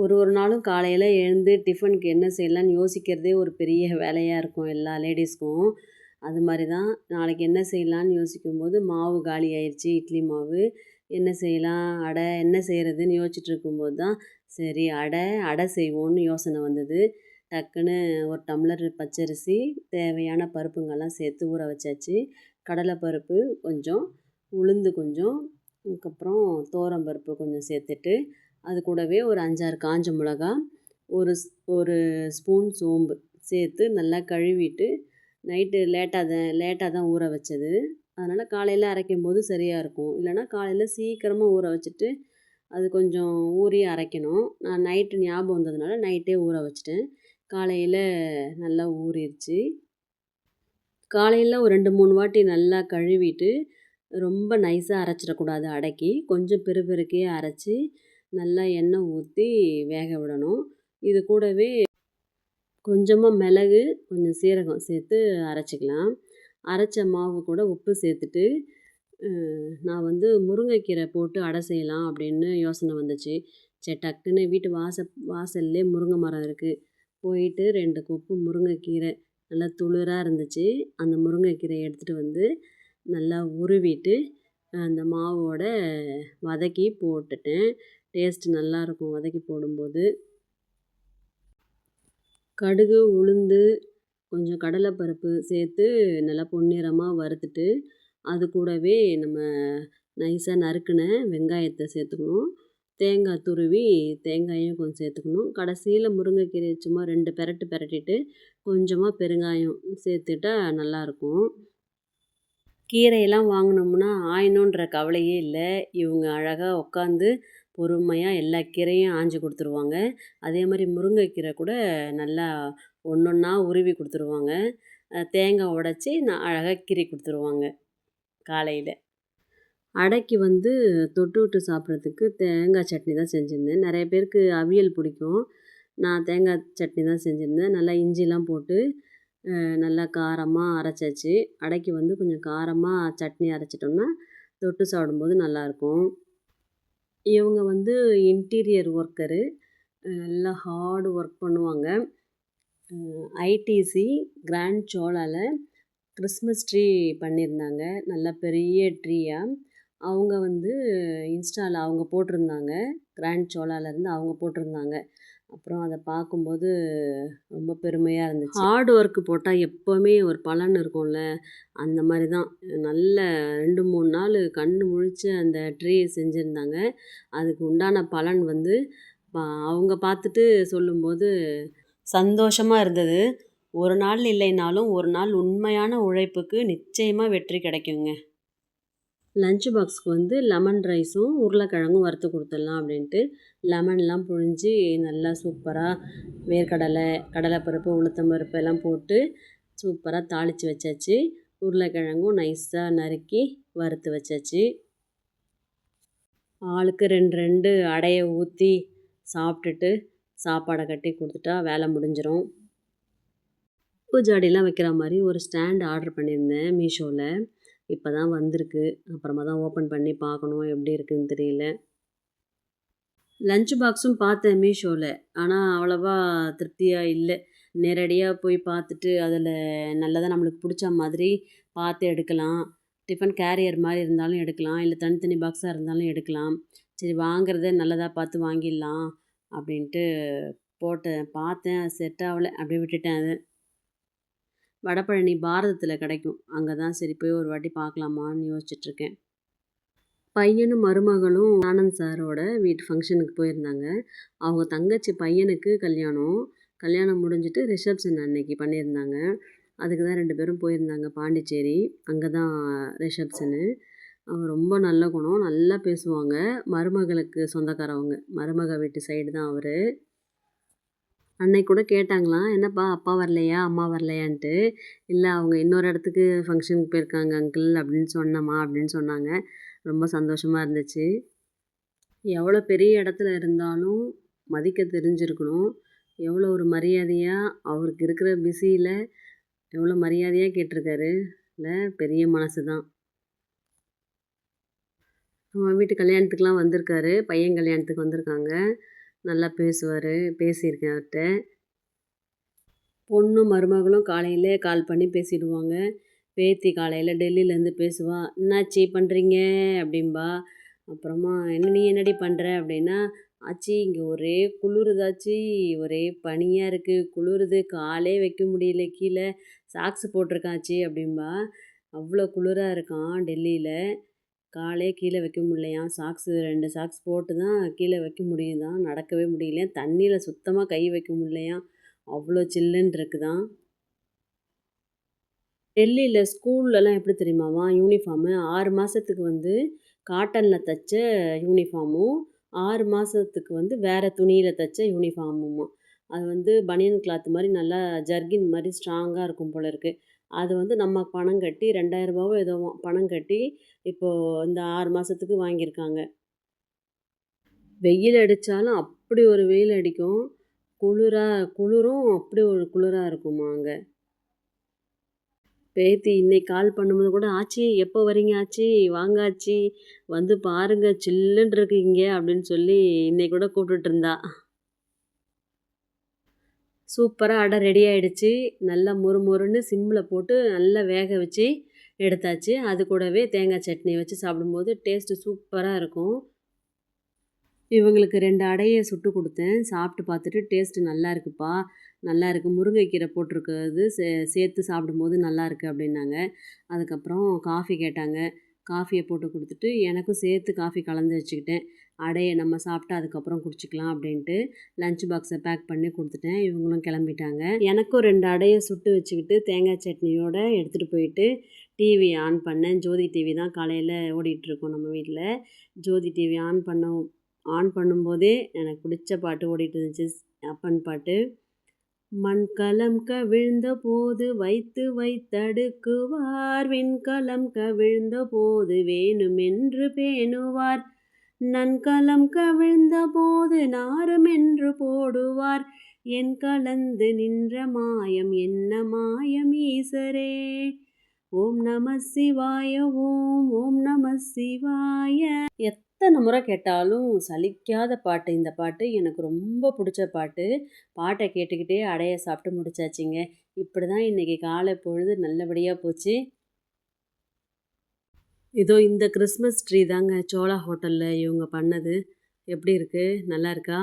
ஒரு நாளும் காலையில் எழுந்து டிஃபனுக்கு என்ன செய்யலான்னு யோசிக்கிறதே ஒரு பெரிய வேலையாக இருக்கும் எல்லா லேடீஸ்க்கும். அது மாதிரி தான் நாளைக்கு என்ன செய்யலான்னு யோசிக்கும்போது மாவு காலி ஆயிடுச்சு, இட்லி மாவு. என்ன செய்யலாம், அடை என்ன செய்கிறதுன்னு யோசிச்சுட்டு இருக்கும்போது தான் சரி அடை செய்வோன்னு யோசனை வந்தது. டக்குன்னு ஒரு டம்ளர் பச்சரிசி, தேவையான பருப்புங்கள்லாம் சேர்த்து ஊற வச்சாச்சு. கடலைப்பருப்பு கொஞ்சம், உளுந்து கொஞ்சம், அதுக்கப்புறம் துவரம்பருப்பு கொஞ்சம் சேர்த்துட்டு அது கூடவே ஒரு 5, 6 காஞ்ச மிளகா, ஒரு ஒரு ஸ்பூன் சோம்பு சேர்த்து நல்லா கழுவிட்டு நைட்டு லேட்டாக தான் ஊற வச்சது. அதனால் காலையில் அரைக்கும்போது சரியாக இருக்கும். இல்லைனா காலையில் சீக்கிரமாக ஊற வச்சுட்டு அது கொஞ்சம் ஊறி அரைக்கணும். நான் நைட்டு ஞாபகம் வந்ததுனால நைட்டே ஊற வச்சுட்டேன். காலையில் நல்லா ஊறிடுச்சு. காலையில் ஒரு 2, 3 வாட்டி நல்லா கழுவிட்டு ரொம்ப நைஸாக அரைச்சிடக்கூடாது அடைக்கி. கொஞ்சம் பெருக்கே அரைச்சி நல்லா எண்ணெய் ஊற்றி வேக விடணும். இது கூடவே கொஞ்சமாக மிளகு, கொஞ்சம் சீரகம் சேர்த்து அரைச்சிக்கலாம். அரைச்ச மாவு கூட உப்பு சேர்த்துட்டு நான் வந்து முருங்கைக்கீரை போட்டு அடை செய்யலாம் அப்படின்னு யோசனை வந்துச்சு. சரி டக்குன்னு வீட்டு வாசல்லே முருங்கை மரம் இருக்குது. போயிட்டு 2 கொப்பு முருங்கைக்கீரை நல்லா துளிராக இருந்துச்சு. அந்த முருங்கைக்கீரையை எடுத்துகிட்டு வந்து நல்லா உருவிட்டு அந்த மாவோட வதக்கி போட்டுட்டேன். டேஸ்ட்டு நல்லாயிருக்கும் வதக்கி போடும்போது. கடுகு, உளுந்து, கொஞ்சம் கடலைப்பருப்பு சேர்த்து நல்லா பொன்னிறமாக வறுத்துட்டு அது கூடவே நம்ம நைஸாக நறுக்கின வெங்காயத்தை சேர்த்துக்கணும். தேங்காய் துருவி தேங்காயும் கொஞ்சம் சேர்த்துக்கணும். கடைசியில் முருங்கைக்கீரையை சும்மா 2 பெரட்டிட்டு கொஞ்சமாக பெருங்காயம் சேர்த்துட்டா நல்லாயிருக்கும். கீரையெல்லாம் வாங்கினோம்னா ஆயணுன்ற கவலையே இல்லை. இவங்க அழகாக உட்காந்து பொறுமையாக எல்லா கீரையும் ஆஞ்சு கொடுத்துருவாங்க. அதே மாதிரி முருங்கைக்கீரை கூட நல்லா ஒன்றா உருவி கொடுத்துருவாங்க. தேங்காய் உடச்சி நான் அழகாக கீறி கொடுத்துருவாங்க காலையில். அடைக்கு வந்து தொட்டுவிட்டு சாப்பிட்றதுக்கு தேங்காய் சட்னி தான் செஞ்சுருந்தேன். நிறைய பேருக்கு அவியல் பிடிக்கும். நான் தேங்காய் சட்னி தான் செஞ்சுருந்தேன். நல்லா இஞ்சிலாம் போட்டு நல்லா காரமாக அரைச்சாச்சு. அடைக்கு வந்து கொஞ்சம் காரமாக சட்னி அரைச்சிட்டோம்னா தொட்டு சாப்பிடும்போது நல்லாயிருக்கும். இவங்க வந்து இன்டீரியர் ஒர்க்கரு. நல்லா ஹார்டு ஒர்க் பண்ணுவாங்க. ஐடிசி கிராண்ட் சோலாவில் கிறிஸ்மஸ் ட்ரீ பண்ணியிருந்தாங்க. நல்லா பெரிய ட்ரீயாக. அவங்க வந்து இன்ஸ்டாவில் அவங்க போட்டிருந்தாங்க. கிராண்ட் சோலாவிலேருந்து அவங்க போட்டிருந்தாங்க. அப்புறம் அதை பார்க்கும்போது ரொம்ப பெருமையாக இருந்துச்சு. ஹார்ட் ஒர்க்கு போட்டால் எப்போவுமே ஒரு பலன் இருக்கும்ல, அந்த மாதிரி தான். நல்ல 2, 3 நாள் கண்ணு முழிச்சு அந்த ட்ரீ செஞ்சுருந்தாங்க. அதுக்கு உண்டான பலன் வந்து அவங்க பார்த்துட்டு சொல்லும்போது சந்தோஷமாக இருந்தது. ஒரு நாள் இல்லைனாலும் ஒரு நாள் உண்மையான உழைப்புக்கு நிச்சயமாக வெற்றி கிடைக்குங்க. லஞ்ச் பாக்ஸ்க்கு வந்து லெமன் ரைஸும் உருளைக்கிழங்கும் வறுத்து கொடுத்துடலாம் அப்படின்ட்டு லெமன்லாம் புழிஞ்சு நல்லா சூப்பராக வேர்க்கடலை, கடலைப்பருப்பு, உளுத்தம்பருப்பு எல்லாம் போட்டு சூப்பராக தாளித்து வச்சாச்சு. உருளைக்கிழங்கும் நைஸாக நறுக்கி வறுத்து வச்சாச்சு. ஆளுக்கு 2 அடையை ஊற்றி சாப்பிட்டுட்டு சாப்பாடை கட்டி கொடுத்துட்டா வேலை முடிஞ்சிடும். உப்பு ஜாடிலாம் வைக்கிற மாதிரி ஒரு ஸ்டாண்ட் ஆர்டர் பண்ணியிருந்தேன் மீஷோவில். இப்போ தான் வந்திருக்கு. அப்புறமா தான் ஓப்பன் பண்ணி பார்க்கணும் எப்படி இருக்குதுன்னு தெரியல. லஞ்ச் பாக்ஸும் பார்த்தேன் மீஷோவில். ஆனால் அவ்வளோவா திருப்தியாக இல்லை. நேரடியாக போய் பார்த்துட்டு அதில் நல்லதாக நம்மளுக்கு பிடிச்ச மாதிரி பார்த்து எடுக்கலாம். டிஃபன் கேரியர் மாதிரி இருந்தாலும் எடுக்கலாம், இல்லை தனித்தனி பாக்ஸாக இருந்தாலும் எடுக்கலாம். சரி வாங்குறதே நல்லதாக பார்த்து வாங்கிடலாம் அப்படின்ட்டு பார்த்தேன். அது செட் ஆகலை, அப்படியே விட்டுட்டேன். அது வடபழனி பாரதத்தில் கிடைக்கும். அங்கே தான் சரி போய் ஒரு வாட்டி பார்க்கலாமான்னு யோசிச்சுட்ருக்கேன். பையனும் மருமகளும் ஆனந்த் சாரோட வீட்டு ஃபங்க்ஷனுக்கு போயிருந்தாங்க. அவங்க தங்கச்சி பையனுக்கு கல்யாணம் முடிஞ்சிட்டு ரிசப்ஷன் அன்னைக்கு பண்ணியிருந்தாங்க. அதுக்கு தான் 2 பேரும் போயிருந்தாங்க பாண்டிச்சேரி. அங்கே தான் ரிசப்ஷனு. அவங்க ரொம்ப நல்ல குணம், நல்லா பேசுவாங்க. மருமகளுக்கு சொந்தக்காரவங்க, மருமக வீட்டு சைடு தான் அவர். அன்னைக்கு கூட கேட்டாங்களாம், என்னப்பா அப்பா வரலையா, அம்மா வரலையான்ட்டு. இல்லை அவங்க இன்னொரு இடத்துக்கு ஃபங்க்ஷனுக்கு போயிருக்காங்க அங்கிள் அப்படின்னு சொன்னாங்க. ரொம்ப சந்தோஷமாக இருந்துச்சு. எவ்வளோ பெரிய இடத்துல இருந்தாலும் மதிக்க தெரிஞ்சிருக்கணும். எவ்வளோ ஒரு மரியாதையாக அவருக்கு இருக்கிற பிஸியில் எவ்வளோ மரியாதையாக கேட்டிருக்காரு. இல்லை பெரிய மனசு தான். நம்ம வீட்டு கல்யாணத்துக்கெலாம் வந்திருக்காரு, பையன் கல்யாணத்துக்கு வந்திருக்காங்க. நல்லா பேசுவார். பேசியிருக்கேன் அவர்கிட்ட. பொண்ணும் மருமகளும் காலையிலே கால் பண்ணி பேசிடுவாங்க. பேத்தி காலையில் டெல்லியிலேருந்து பேசுவா. என்னாச்சி பண்ணுறீங்க அப்படிம்பா. அப்புறமா நீ என்னடி பண்ணுற அப்படின்னா, ஆச்சி இங்கே ஒரே குளிருதாச்சி, ஒரே பனியாக இருக்குது, குளிருது, காலே வைக்க முடியல கீழே, சாக்ஸ் போட்டிருக்கேன் ஆச்சி அப்படிம்பா. அவ்வளோ குளிராக இருக்கான் டெல்லியில். காலே கீழே வைக்க முடியலையாம். 2 சாக்ஸ் போட்டு தான் கீழே வைக்க முடியுதாம். நடக்கவே முடியலையாம். தண்ணியில் சுத்தமாக கை வைக்க முடியலையாம். அவ்வளோ சில்லுன்னு இருக்குதாம். டெல்லியில் ஸ்கூல்லலாம் எப்படி தெரியுமாம்மா யூனிஃபார்மு? 6 மாதத்துக்கு வந்து காட்டனில் தைச்ச யூனிஃபார்மும், 6 மாதத்துக்கு வந்து வேறு துணியில் தைச்ச யூனிஃபார்மும்மா. அது வந்து பனியன் கிளாத் மாதிரி நல்லா ஜர்கின் மாதிரி ஸ்ட்ராங்காக இருக்கும் போல இருக்குது. அது வந்து நம்ம பணம் கட்டி ரூ. 2000வோ ஏதோ பணம் கட்டி இப்போது இந்த 6 மாதத்துக்கு வாங்கியிருக்காங்க. வெயில் அடித்தாலும் அப்படி ஒரு வெயில் அடிக்கும். குளிரும் அப்படி ஒரு குளிராக இருக்குமா அங்கே. பேத்தி இன்னைக்கு கால் பண்ணும்போது கூட, "ஆச்சி எப்போ வரீங்க ஆச்சி? வாங்க ஆச்சி, வந்து பாருங்க சில்லுன்னு இருக்கு இங்கே" அப்படின்னு சொல்லி இன்னைக்கு கூட கூப்பிட்டுட்டு இருந்தா. சூப்பராக அடை ரெடி ஆகிடுச்சு. நல்லா மொறுமொறுன்னு சிம்மில் போட்டு நல்லா வேக வச்சு எடுத்தாச்சு. அது கூடவே தேங்காய் சட்னி வச்சு சாப்பிடும்போது டேஸ்ட்டு சூப்பராக இருக்கும். இவங்களுக்கு 2 அடையை சுட்டு கொடுத்தேன். சாப்பிட்டு பார்த்துட்டு டேஸ்ட்டு நல்லா இருக்குப்பா, நல்லா இருக்குது, முருங்கைக்கீரை போட்டிருக்கிறது சேர்த்து சாப்பிடும்போது நல்லாயிருக்கு அப்படின்னாங்க. அதுக்கப்புறம் காஃபி கேட்டாங்க. காஃபியை போட்டு கொடுத்துட்டு எனக்கும் சேர்த்து காஃபி கலந்து வச்சுக்கிட்டேன். அடையை நம்ம சாப்பிட்டு அதுக்கப்புறம் குடிச்சிக்கலாம் அப்படின்ட்டு லஞ்ச் பாக்ஸை பேக் பண்ணி கொடுத்துட்டேன். இவங்களும் கிளம்பிட்டாங்க. எனக்கும் 2 அடையை சுட்டு வச்சுக்கிட்டு தேங்காய் சட்னியோடு எடுத்துகிட்டு போயிட்டு டிவி ஆன் பண்ணேன். ஜோதி டிவி தான் காலையில் ஓடிட்டுருக்கோம் நம்ம வீட்டில். ஜோதி டிவி ஆன் பண்ணும்போதே எனக்கு பிடிச்ச பாட்டு ஓடிட்டு இருந்துச்சு, அப்பன் பாட்டு. மண்கலம் கவிழ்ந்த போது வைத்து வைத்தடுக்குவார், விண்கலம் கவிழ்ந்த போது வேணுமென்று பேணுவார், நன்கலம் கவிழ்ந்த போது நாருமென்று போடுவார், என் கலந்து நின்ற மாயம் என்ன மாயம் ஈசரே, ஓம் நம சிவாய, ஓம் ஓம் நம சிவாய. எத்தனை முறை கேட்டாலும் சலிக்காத பாட்டு இந்த பாட்டு. எனக்கு ரொம்ப பிடிச்ச பாட்டு. பாட்டை கேட்டுக்கிட்டே அடையை சாப்பிட்டு முடிச்சாச்சுங்க. இப்படி தான் இன்றைக்கி காலை பொழுது நல்லபடியாக போச்சு. இதோ இந்த கிறிஸ்மஸ் ட்ரீ தாங்க சோழா ஹோட்டலில் இவங்க பண்ணது. எப்படி இருக்குது? நல்லா இருக்கா?